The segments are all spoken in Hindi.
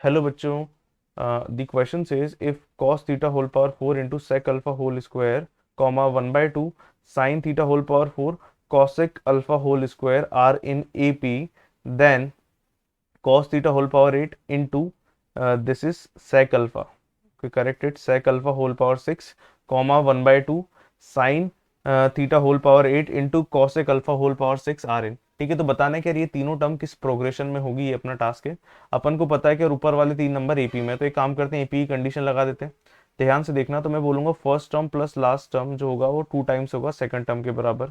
हेलो बच्चों, the question says if cos theta whole power 4 into sec alpha whole square comma 1/2 sin theta whole power 4 cosec alpha whole square are in A P, then cos theta whole power 8 into this is sec alpha, correct it, sec alpha whole power 6 comma 1/2 sin theta whole power 8 into cosec alpha whole power 6 are in. ठीक है, तो बताना है कि यार ये तीनों टर्म किस प्रोग्रेशन में होगी, ये अपना टास्क है। अपन को पता है कि ऊपर वाले तीन नंबर एपी में, तो एक काम करते हैं, एपी की कंडीशन लगा देते हैं। ध्यान से देखना, तो मैं बोलूंगा first term plus last term जो होगा वो 2 टाइम्स होगा सेकंड टर्म के बराबर।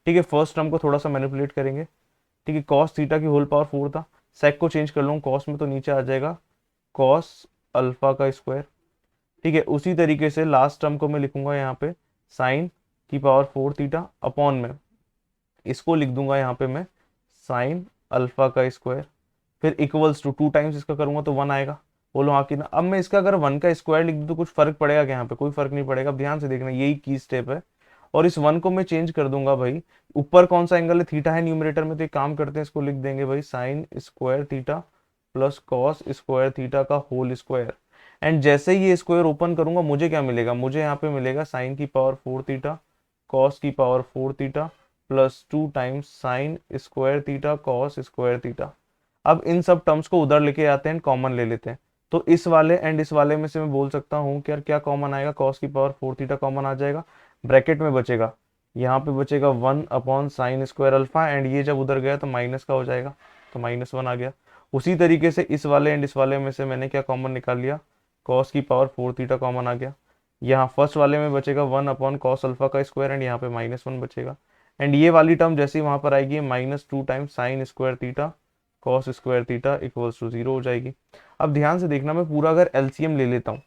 ठीक है, फर्स्ट टर्म को थोड़ा सा मैनिपुलेट करेंगे। ठीक है, कॉस थीटा की होल पावर 4 था, सेक को चेंज कर लूंगा कॉस में, तो नीचे आ जाएगा कॉस अल्फा का स्क्वायर। ठीक है, उसी तरीके से लास्ट टर्म को मैं लिखूंगा यहाँ पे साइन की पावर 4 थीटा अपॉन में इसको लिख दूंगा यहाँ पे मैं साइन अल्फा का स्क्वायर, फिर इक्वल्स टू 2 टाइम्स इसका करूंगा तो 1 आएगा। बोलो हाँ कि ना। अब मैं इसका अगर 1 का स्क्वायर लिख दूं तो कुछ फर्क पड़ेगा क्या? यहाँ पे कोई फर्क नहीं पड़ेगा। अब ध्यान से देखना, यही की स्टेप है। और इस 1 को मैं चेंज कर दूंगा भाई, ऊपर कौन सा एंगल है? थीटा है न्यूमरेटर में, तो एक काम करते हैं, इसको लिख देंगे भाई sign square theta plus cos square theta का होल स्क्वायर। एंड जैसे ही ये स्क्वायर ओपन करूंगा मुझे क्या मिलेगा? मुझे यहाँ पे मिलेगा साइन की पावर 4 थीटा कॉस की power 4 theta plus 2 times sine square theta cos square theta. अब इन सब टर्म्स को उधर लेके आते हैं, कॉमन ले लेते हैं। तो इस वाले एंड इस वाले में से मैं बोल सकता हूँ कि यार क्या कॉमन आएगा? कॉस की पावर 4 थीटा कॉमन आ जाएगा, ब्रैकेट में बचेगा, यहाँ पे बचेगा 1 upon sine square alpha, and ये जब उधर गया तो माइनस का हो जाएगा, तो -1 आ गया। उसी तरीके से इस वाले एंड इस वाले में से मैंने क्या कॉमन निकाल लिया? कॉस की पावर 4 थीटा कॉमन आ गया। यहाँ फर्स्ट वाले में बचेगा 1 अपॉन कॉस अल्फा का स्क्वायर, एंड यहाँ पे -1 बचेगा। एंड ये वाली टर्म जैसे ही वहां पर आएगी, -2 times sine square theta cos square theta equals to 0 हो जाएगी। अब ध्यान से देखना, मैं पूरा अगर एलसीएम ले लेता हूँ,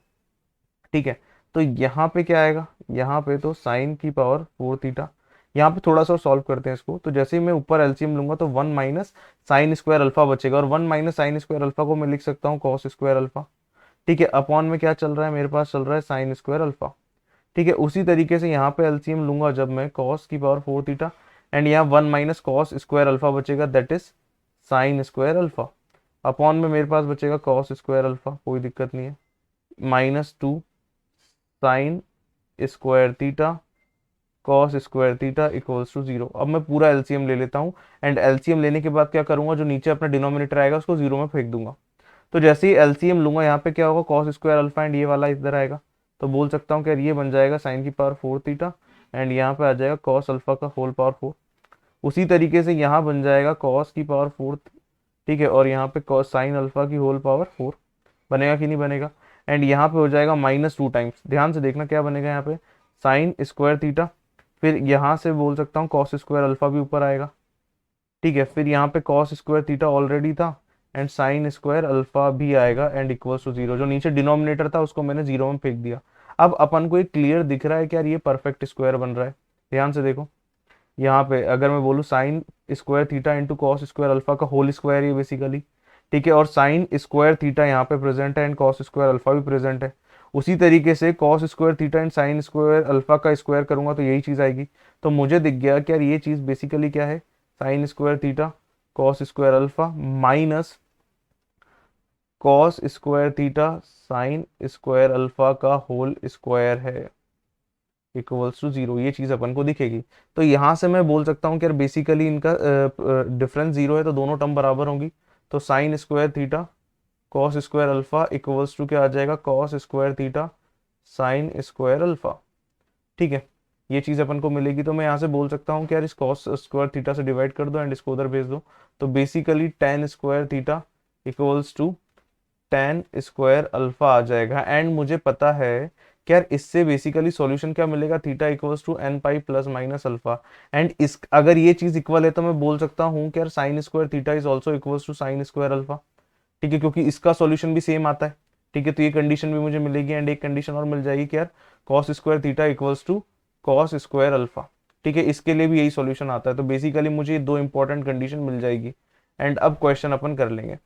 ठीक है, तो यहाँ पे क्या आएगा? यहाँ पे तो साइन की पावर 4 थीटा, यहाँ पे थोड़ा सा सॉल्व करते हैं इसको, तो जैसे ही मैं ऊपर एलसीएम लूंगा तो 1 माइनस साइन स्क्वायर अल्फा बचेगा, और 1 माइनस साइन स्क्वायर अल्फा को मैं लिख सकता हूँ कॉस स्क्वायर अल्फा। ठीक है, अपॉन में क्या चल रहा है मेरे पास? चल रहा है साइन स्क्वायर अल्फा। ठीक है, उसी तरीके से यहाँ पे एलसीएम लूंगा जब मैं कॉस की पावर 4 थीटा, एंड यहाँ 1 माइनस कॉस स्क्वायर अल्फा बचेगा, that is sine square alpha. Upon में मेरे पास बचेगा कॉस स्क्वायर अल्फा, कोई दिक्कत नहीं है, -2 sine square theta cos square theta equals to 0। अब मैं पूरा एलसीएम ले लेता हूँ, एंड एलसीएम लेने के बाद क्या करूंगा? जो नीचे अपना डिनोमिनेटर आएगा उसको 0 में फेंक दूंगा। तो जैसे ही एलसीएम लूंगा यहाँ पे क्या होगा? कॉस स्क्वायर अल्फा, एंड ये वाला इधर आएगा, तो बोल सकता हूँ कि यार ये बन जाएगा साइन की पावर 4 थीटा, एंड यहाँ पे आ जाएगा कॉस अल्फा का होल पावर 4। उसी तरीके से यहाँ बन जाएगा कॉस की पावर 4, ठीक है, और यहाँ पे कॉस साइन अल्फा की होल पावर 4। बनेगा कि नहीं बनेगा? एंड यहाँ पे हो जाएगा -2 टाइम्स, ध्यान से देखना क्या बनेगा यहाँ पे? साइन स्क्वायर थीटा, फिर यहाँ से बोल सकता हूँ कॉस स्क्वायर अल्फा भी ऊपर आएगा। ठीक है, फिर यहाँ पे कॉस स्क्वायर थीटा ऑलरेडी था, एंड साइन स्क्वायर अल्फा भी आएगा, एंड इक्वल्स टू 0। जो नीचे डिनोमिनेटर था उसको मैंने 0 में फेंक दिया। अब अपन को ये क्लियर दिख रहा है कि यार ये परफेक्ट स्क्वायर बन रहा है। ध्यान से देखो, यहाँ पे अगर मैं बोलूँ sign square theta into cos square alpha का होल स्क्वायर ये बेसिकली, ठीक है, और साइन स्क्वायर थीटा यहाँ पे प्रेजेंट है, एंड कॉस स्क्वायर अल्फा भी प्रेजेंट है। उसी तरीके से cos square theta and sign square alpha का स्क्वायर करूंगा तो यही चीज आएगी। तो मुझे दिख गया कि यार ये चीज बेसिकली क्या है? Sign square theta cos square alpha minus cos square theta sine square alpha का होल स्क्वायर है इक्वल्स टू 0। ये चीज अपन को दिखेगी। तो यहां से मैं बोल सकता हूँ कि यार बेसिकली इनका डिफरेंस 0 है, तो दोनों टर्म बराबर होंगी। तो sine square theta cos square alpha equals to क्या आ जाएगा? Cos square theta sine square alpha. ठीक है, ये चीज अपन को मिलेगी। तो मैं यहाँ से बोल सकता हूँ कि यार इस कॉस स्क्वायर थीटा से डिवाइड कर दो, एंड इसको उधर भेज दो, तो basically ten square theta equals to ten square alpha आ जाएगा। एंड मुझे पता है कि यार इससे बेसिकली सॉल्यूशन क्या मिलेगा? Theta equals to n pi plus minus alpha. And इस अगर ये चीज इक्वल है तो मैं बोल सकता हूँ कि यार sine square theta is also equals to sine square alpha. ठीक है, क्योंकि इसका सॉल्यूशन भी सेम आता है। ठीक है, तो ये कंडीशन भी मुझे मिलेगी, एंड एक कंडीशन और मिल जाएगी कि यार cos square theta equals to cos square alpha. ठीक है, इसके लिए भी यही सॉल्यूशन आता है। तो बेसिकली मुझे ये दो इंपॉर्टेंट कंडीशन मिल जाएगी। एंड अब क्वेश्चन अपन कर लेंगे।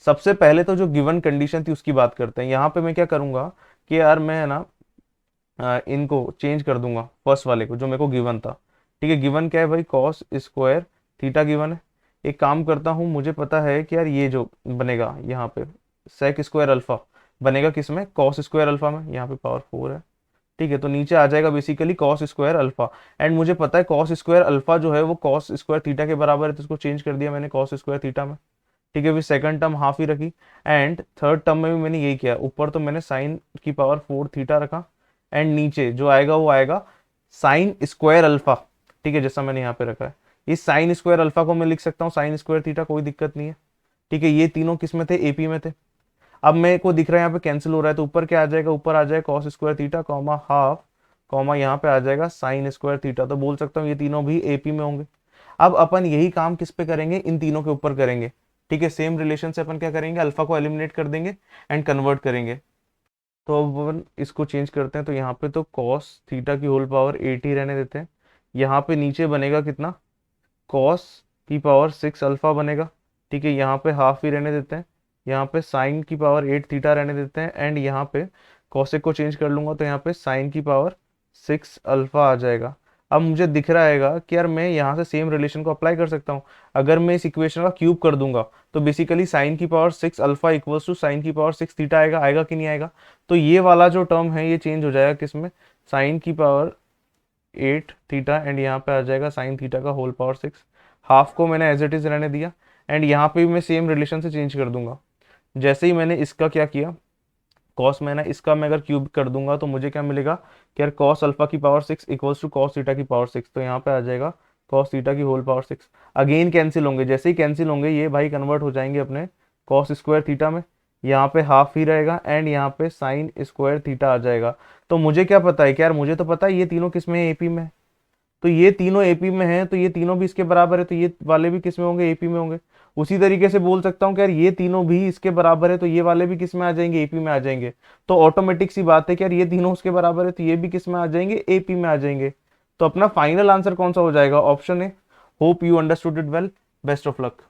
सबसे पहले तो जो गिवन कंडीशन थी उसकी बात करते हैं। यहाँ पे मैं क्या करूंगा कि यार मैं है ना इनको चेंज कर दूंगा, फर्स्ट वाले को जो मेरे को गिवन था। ठीक है, गिवन क्या है भाई? कॉस स्क्वायर थीटा गिवन है। एक काम करता हूँ, मुझे पता है कि यार ये जो बनेगा यहाँ पे सेक स्क्वायर अल्फा बनेगा किस में, कॉस स्क्वायर अल्फा में, यहाँ पे पावर 4 है। ठीक है, तो नीचे आ जाएगा basically cos square alpha. And मुझे पता है कॉस स्क्वायर अल्फा जो है वो कॉस स्क्वायर थीटा के बराबर है, तो इसको चेंज कर दिया मैंने कॉस स्क्वायर थीटा में। ठीक है, फिर सेकंड टर्म हाफ ही रखी। एंड थर्ड टर्म में भी मैंने यही किया, ऊपर तो मैंने साइन की पावर 4 थीटा रखा, एंड नीचे जो आएगा वो आएगा साइन स्क्वायर अल्फा। ठीक है, जैसा मैंने यहाँ पे रखा है, इस साइन स्क्वायर अल्फा को मैं लिख सकता हूँ साइन स्क्वायर थीटा, कोई दिक्कत नहीं है। ठीक है, ये तीनों किस में थे, एपी में थे। अब मेरे को दिख रहा है यहाँ पे कैंसिल हो रहा है, तो ऊपर क्या आ जाएगा, ऊपर आ जाएगा cos square theta comma half comma यहाँ पे आ जाएगा साइन स्क्वायर थीटा। तो बोल सकता हूँ ये तीनों भी एपी में होंगे। अब अपन यही काम किस पे करेंगे, इन तीनों के ऊपर करेंगे। ठीक है, सेम रिलेशन से अपन क्या करेंगे, अल्फा को एलिमिनेट कर देंगे एंड कन्वर्ट करेंगे। तो अब अपन इसको चेंज करते हैं, तो यहाँ पे तो कॉस थीटा की होल पावर 8 ही रहने देते हैं। यहाँ पे नीचे बनेगा कितना, कॉस की पावर 6 अल्फा बनेगा। ठीक है, यहाँ पे हाफ ही रहने देते हैं। यहाँ पे साइन की पावर 8 थीटा रहने देते हैं, एंड यहाँ पे कॉसेक को चेंज कर लूंगा, तो यहाँ पे साइन की पावर 6 अल्फा आ जाएगा। अब मुझे दिख रहा है कि यार मैं यहाँ से सेम रिलेशन को अप्लाई कर सकता हूँ। अगर मैं इस इक्वेशन का क्यूब कर दूंगा तो बेसिकली साइन की power 6 alpha equals to sine की पावर 6 थीटा आएगा, आएगा कि नहीं आएगा। तो ये वाला जो टर्म है ये चेंज हो जाएगा किसमें, साइन की पावर 8 थीटा, एंड यहाँ पे आ जाएगा साइन थीटा का होल पावर 6। हाफ को मैंने एज इट इज रहने दिया, एंड यहाँ पे भी मैं सेम रिलेशन से चेंज कर दूंगा। जैसे ही मैंने इसका क्या किया, कॉस मैंने इसका मैं अगर क्यूब कर दूंगा तो मुझे क्या मिलेगा कि यार कॉस अल्फा की power 6 equals to cos theta की पावर 6। तो यहाँ पे आ जाएगा कॉस थीटा की होल पावर 6। अगेन कैंसिल होंगे, जैसे ही कैंसिल होंगे ये भाई कन्वर्ट हो जाएंगे अपने कॉस स्क्वायर थीटा में। यहाँ पे हाफ ही रहेगा, एंड यहाँ पे साइन स्क्वायर थीटा आ जाएगा। तो मुझे क्या पता है कि यार मुझे तो पता है ये तीनों किस में है, एपी में है। तो ये तीनों एपी में हैं, तो ये तीनों भी इसके बराबर है, तो ये वाले भी किस में होंगे, एपी में होंगे। उसी तरीके से बोल सकता हूँ कि यार ये तीनों भी इसके बराबर है, तो ये वाले भी किस में आ जाएंगे, एपी में आ जाएंगे। तो ऑटोमेटिक सी बात है कि यार ये तीनों उसके बराबर है, तो ये भी किस में आ जाएंगे, एपी में आ जाएंगे। तो अपना फाइनल आंसर कौन सा हो जाएगा, option A. Hope you understood it well, best of luck.